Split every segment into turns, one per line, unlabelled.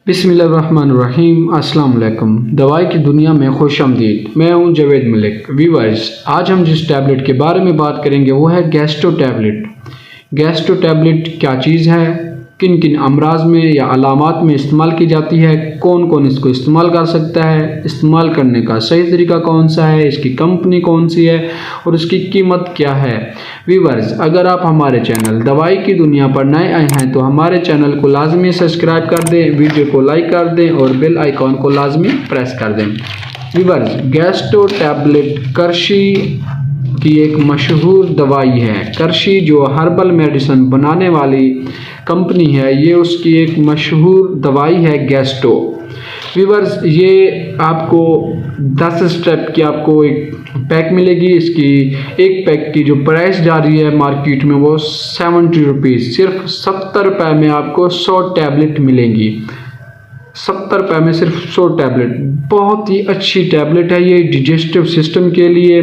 बिस्मिल्लाहिर्रहमानिर्रहीम। अस्सलाम वालेकुम। दवाई की दुनिया में खुश आमदीद। मैं हूं जावेद मलिक। व्यूअर्स, आज हम जिस टैबलेट के बारे में बात करेंगे वो है गैस्ट्रो टैबलेट। गैस्ट्रो टैबलेट क्या चीज़ है, किन किन अमराज में या अलामात में इस्तेमाल की जाती है, कौन कौन इसको इस्तेमाल कर सकता है, इस्तेमाल करने का सही तरीका कौन सा है, इसकी कंपनी कौन सी है और इसकी कीमत क्या है। व्यूअर्स, अगर आप हमारे चैनल दवाई की दुनिया पर नए आए हैं तो हमारे चैनल को लाजमी सब्सक्राइब कर दें, वीडियो को लाइक कर दें और बेल आइकॉन को लाजमी प्रेस कर दें। व्यूअर्स, गैस्ट्रो टैबलेट कर्शी की एक मशहूर दवाई है। कर्शी जो हर्बल मेडिसिन बनाने वाली कंपनी है, ये उसकी एक मशहूर दवाई है गैस्ट्रो। व्यूअर्स, ये आपको 10 स्टेप की आपको एक पैक मिलेगी। इसकी एक पैक की जो प्राइस जा रही है मार्केट में वो 70 रुपीज़। सिर्फ 70 रुपये में आपको 100 टैबलेट मिलेंगी। 70 रुपये में सिर्फ 100 टैबलेट। बहुत ही अच्छी टैबलेट है ये, डिजेस्टिव सिस्टम के लिए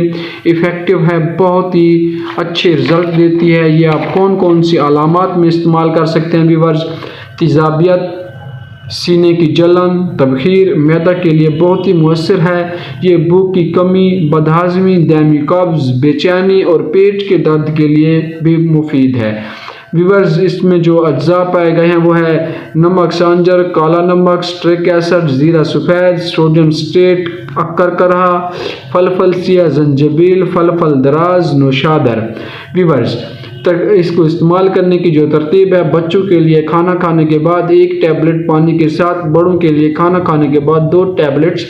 इफ़ेक्टिव है, बहुत ही अच्छे रिजल्ट देती है। ये आप कौन कौन सी अलामात में इस्तेमाल कर सकते हैं व्यूअर्स। तेज़ाबियत, सीने की जलन, तबखीर, मैदा के लिए बहुत ही मुअस्सर है। ये भूख की कमी, बदहाज़मी, दायमी कब्ज़, बेचैनी और पेट के दर्द के लिए भी मुफीद है। व्यूअर्स, इसमें जो अज्जा पाए गए हैं वो है नमक सांजर, काला नमक, स्ट्रिक एसिड, ज़ीरा सफ़ेद, सोडियम स्टेट, अक्कर करहा, फल सिया, जंजबील, फल दराज, नौशादर। व्यूअर्स, इसको इस्तेमाल करने की जो तरतीब है, बच्चों के लिए खाना खाने के बाद 1 टैबलेट पानी के साथ, बड़ों के लिए खाना खाने के बाद 2 टैबलेट्स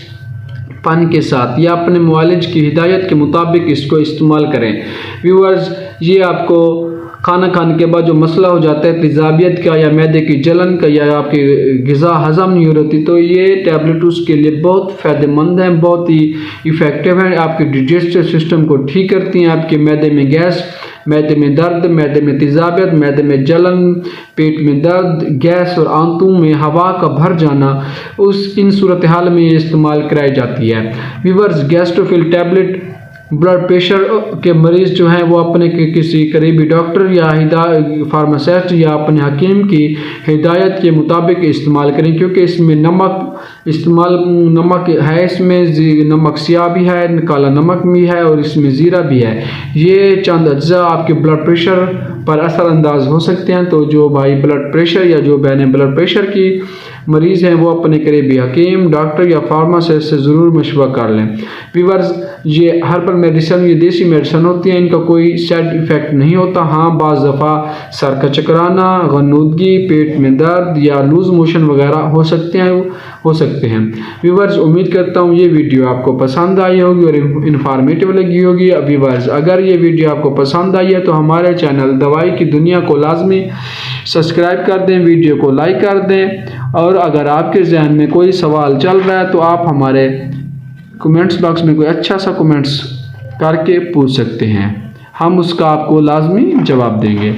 पानी के साथ, या अपने मुआलिज की हिदायत के मुताबिक इसको इस्तेमाल करें। व्यूअर्स, ये आपको खाना खाने के बाद जो मसला हो जाता है तेज़ाबियत का या मैदे की जलन का या आपकी ग़िज़ा हज़म नहीं हो रही, तो ये टैबलेट उसके लिए बहुत फ़ायदेमंद है, बहुत ही इफ़ेक्टिव है। आपके डिजेस्टिव सिस्टम को ठीक करती हैं। आपके मैदे में गैस, मैदे में दर्द, मैदे में तेज़ाबियत, मैदे में जलन, पेट में दर्द, गैस और आंतों में हवा का भर जाना, इन सूरत हाल में ये इस्तेमाल कराई जाती है। व्यूअर्स, गैस्ट्रोफिल टैबलेट ब्लड प्रेशर के मरीज़ जो हैं वो अपने किसी करीबी डॉक्टर या फार्मासिस्ट या अपने हकीम की हिदायत के मुताबिक इस्तेमाल करें, क्योंकि इसमें नमक है, इसमें नमक स्याह भी है, काला नमक भी है और इसमें ज़ीरा भी है। ये चंद अज्जा आपके ब्लड प्रेशर पर असरअंदाज हो सकते हैं। तो जो भाई ब्लड प्रेशर या जो बहनें ब्लड प्रेशर की मरीज़ हैं वो अपने करीबी हकीम, डॉक्टर या फार्मासिस्ट से ज़रूर मशवरा कर लें। व्यूअर्स, ये हर्बल मेडिसिन, ये देसी मेडिसिन होती हैं, इनका कोई साइड इफ़ेक्ट नहीं होता। हाँ, बाज़ दफ़ा सर का चकराना, गन्नूदगी, पेट में दर्द या लूज़ मोशन वगैरह हो सकते हैं। व्यूअर्स, उम्मीद करता हूँ ये वीडियो आपको पसंद आई होगी और इन्फॉर्मेटिव लगी होगी। व्यूअर्स, अगर ये वीडियो आपको पसंद आई है तो हमारे चैनल दवाई की दुनिया को लाजमी सब्सक्राइब कर दें, वीडियो को लाइक कर दें और अगर आपके जहन में कोई सवाल चल रहा है तो आप हमारे कमेंट्स बॉक्स में कोई अच्छा सा कमेंट्स करके पूछ सकते हैं, हम उसका आपको लाजमी जवाब देंगे।